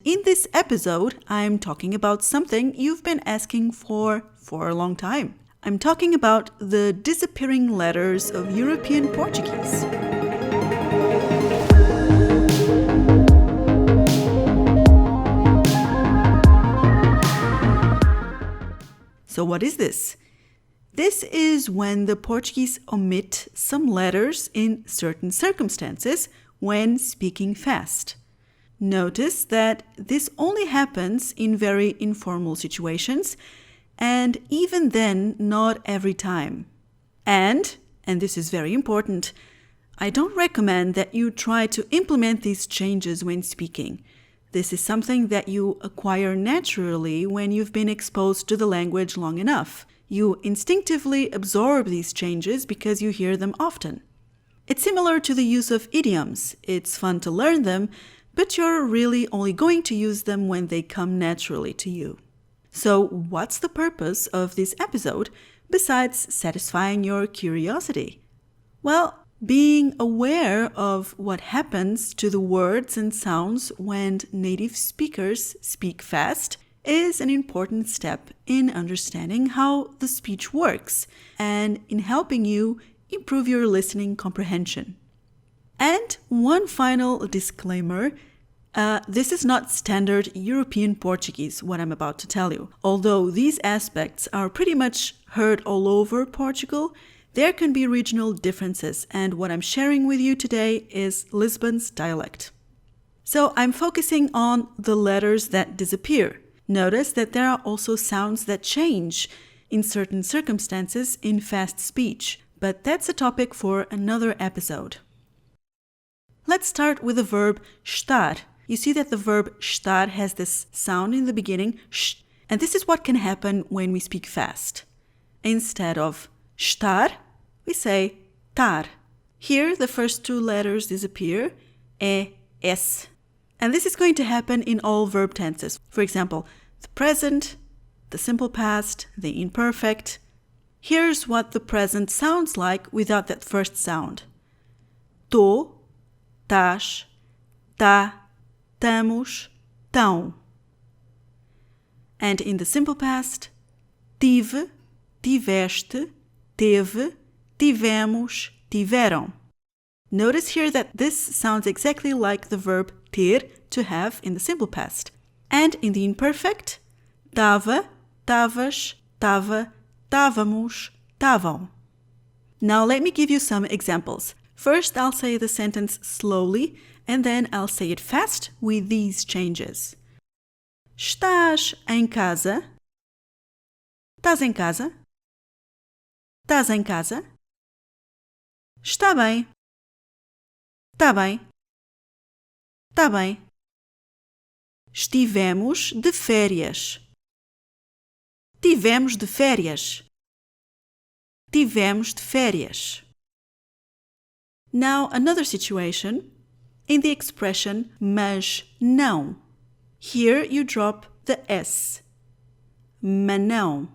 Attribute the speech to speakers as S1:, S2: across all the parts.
S1: in this episode, I'm talking about something you've been asking for a long time. I'm talking about the disappearing letters of European Portuguese. So what is this? This is when the Portuguese omit some letters in certain circumstances when speaking fast. Notice that this only happens in very informal situations, and even then, not every time. And this is very important, I don't recommend that you try to implement these changes when speaking. This is something that you acquire naturally when you've been exposed to the language long enough. You instinctively absorb these changes because you hear them often. It's similar to the use of idioms. It's fun to learn them, but you're really only going to use them when they come naturally to you. So what's the purpose of this episode besides satisfying your curiosity? Well, being aware of what happens to the words and sounds when native speakers speak fast is an important step in understanding how the speech works and in helping you improve your listening comprehension. And one final disclaimer, this is not standard European Portuguese, what I'm about to tell you. Although these aspects are pretty much heard all over Portugal, there can be regional differences, and what I'm sharing with you today is Lisbon's dialect. So I'm focusing on the letters that disappear. Notice that there are also sounds that change in certain circumstances in fast speech, but that's a topic for another episode. Let's start with the verb estar. You see that the verb estar has this sound in the beginning, sh, and this is what can happen when we speak fast. Instead of estar, we say tar. Here, the first two letters disappear, e, s. And this is going to happen in all verb tenses. For example, the present, the simple past, the imperfect. Here's what the present sounds like without that first sound. Tô, tás, tá, tamos, tão. And in the simple past, tive, tiveste, teve, tivemos, tiveram. Notice here that this sounds exactly like the verb ter, to have, in the simple past. And in the imperfect, tava, tavas, tava, távamos, tavam. Now let me give you some examples. First, I'll say the sentence slowly, and then I'll say it fast with these changes. Estás em casa? Estás em casa? Estás em casa? Está bem. Está bem. Está bem. Estivemos de férias. Tivemos de férias. Tivemos de férias. Now, another situation, in the expression mas não. Here you drop the S. Manão.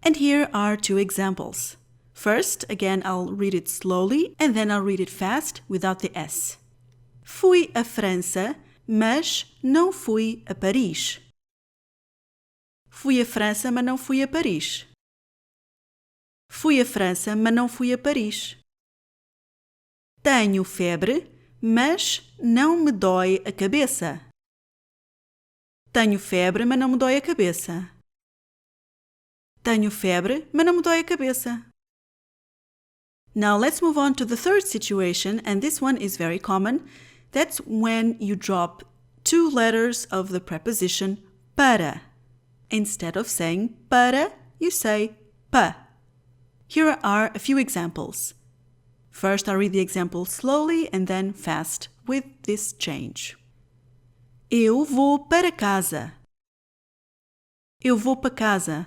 S1: And here are two examples. First, again, I'll read it slowly and then I'll read it fast without the S. Fui a França, mas não fui a Paris. Fui a França, mas não fui a Paris. Fui a França, mas não fui a Paris. Tenho febre, mas não me dói a cabeça. Tenho febre, mas não me dói a cabeça. Tenho febre, mas não me dói a cabeça. Now let's move on to the third situation, and this one is very common. That's when you drop two letters of the preposition para. Instead of saying para, you say pa. Here are a few examples. First, I'll read the example slowly and then fast with this change. Eu vou para casa. Eu vou para casa.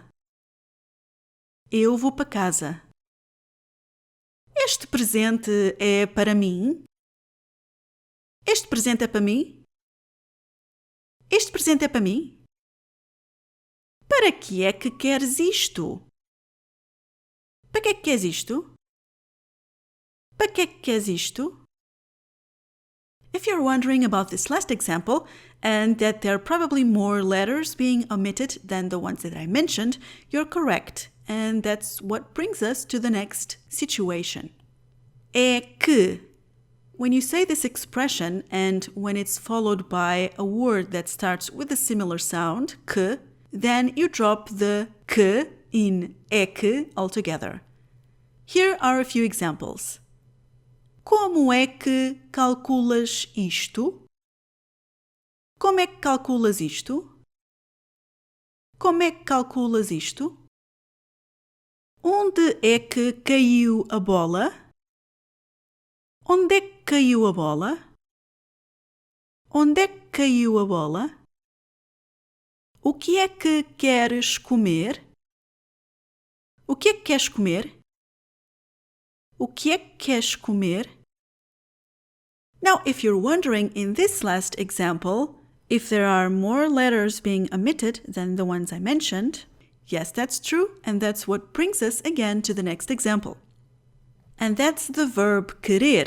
S1: Eu vou para casa. Este presente é para mim? Este presente é para mim? Este presente é para mim? Para que é que queres isto? Para que é que queres isto? Para que é que queres isto? If you're wondering about this last example, and that there are probably more letters being omitted than the ones that I mentioned, you're correct. And that's what brings us to the next situation. É que. When you say this expression and when it's followed by a word that starts with a similar sound, que, then you drop the que in é que altogether. Here are a few examples. Como é que calculas isto? Como é que calculas isto? Como é que calculas isto? Onde é que caiu a bola? Onde é que caiu a bola? Onde é que caiu a bola? O que é que queres comer? O que é que queres comer? O que é que queres comer? Now, if you're wondering in this last example, if there are more letters being omitted than the ones I mentioned, yes, that's true, and that's what brings us again to the next example. And that's the verb querer.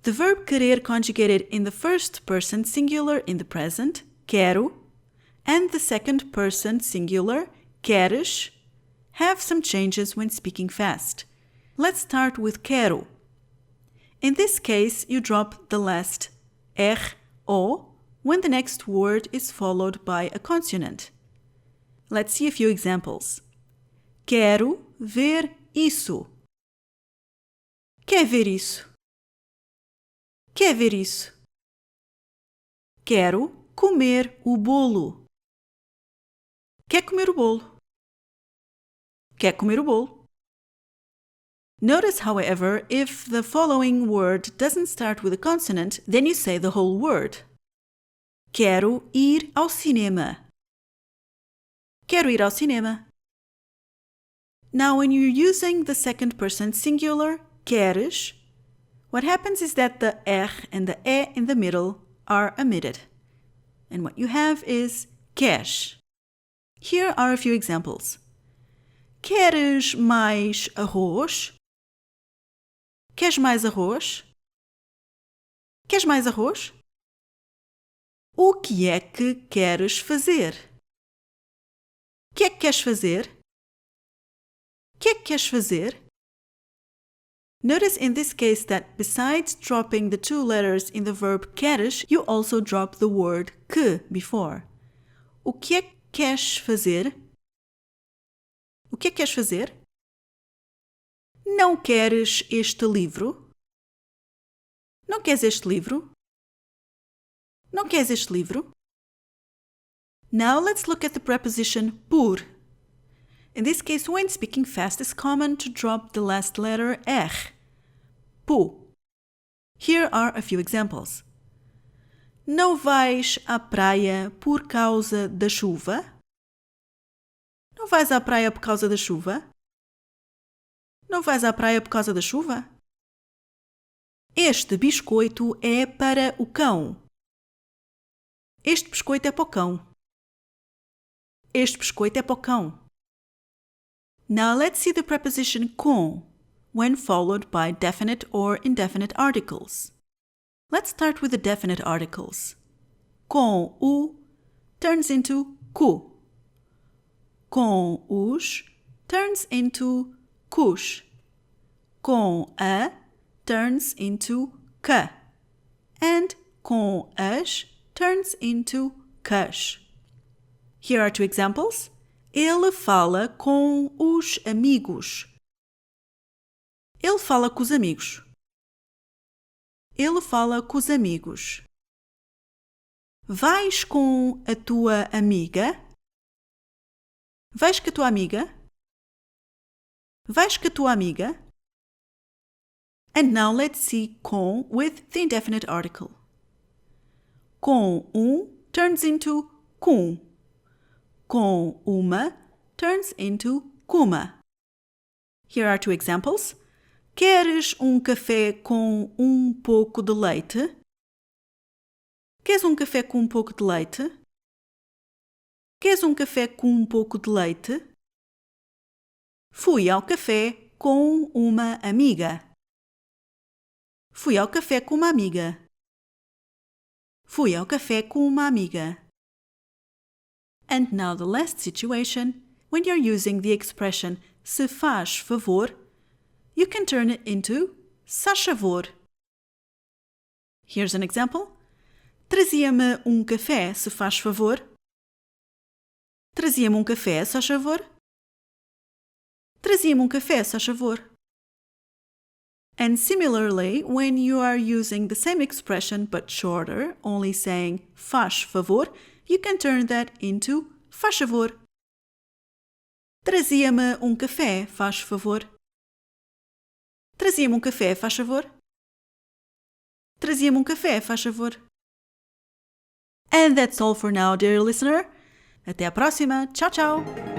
S1: The verb querer conjugated in the first person singular in the present, quero, and the second person singular, queres, have some changes when speaking fast. Let's start with quero. In this case, you drop the last R, O, when the next word is followed by a consonant. Let's see a few examples. Quero ver isso. Quer ver isso? Quer ver isso? Quero comer o bolo. Quer comer o bolo? Quer comer o bolo? Notice, however, if the following word doesn't start with a consonant, then you say the whole word. Quero ir ao cinema. Quero ir ao cinema. Now, when you're using the second person singular, queres, what happens is that the R and the E in the middle are omitted. And what you have is queres. Here are a few examples. Queres mais arroz? Queres mais arroz? Queres mais arroz? O que é que queres fazer? O que é que queres fazer? O que é que queres fazer? Notice in this case that besides dropping the two letters in the verb queres, you also drop the word que before. O que é que queres fazer? O que é que queres fazer? Não queres este livro? Não queres este livro? Não queres este livro? Now let's look at the preposition por. In this case, when speaking fast, it's common to drop the last letter R. Pu. Here are a few examples. Não vais à praia por causa da chuva? Não vais à praia por causa da chuva? Não vais à praia por causa da chuva? Este biscoito é para o cão. Este biscoito é para o cão. Este biscoito é para o cão. Now let's see the preposition com when followed by definite or indefinite articles. Let's start with the definite articles. Com o turns into cu. Com os turns into cus. Com a turns into ca. And com as turns into cas. Here are two examples. Ele fala com os amigos. Ele fala com os amigos. Ele fala com os amigos. Vais com a tua amiga? Vais com a tua amiga? Vais com a tua amiga? And now let's see com with the indefinite article. Com turns into cum. Com uma turns into cuma. Here are two examples. Queres café com pouco de leite? Queres café com pouco de leite? Queres café com pouco de leite? Fui ao café com uma amiga. Fui ao café com uma amiga. Fui ao café com uma amiga. And now the last situation, when you're using the expression se faz favor, you can turn it into se faz favor. Here's an example. Trazia-me café, se faz favor. Trazia-me café, se faz favor. Trazia-me café, se faz favor. And similarly, when you are using the same expression but shorter, only saying faz favor, you can turn that into faz favor. Trazia-me café, faz favor. Trazia-me café, faz favor. Trazia-me café, faz favor. And that's all for now, dear listener. Até a próxima. Tchau, tchau.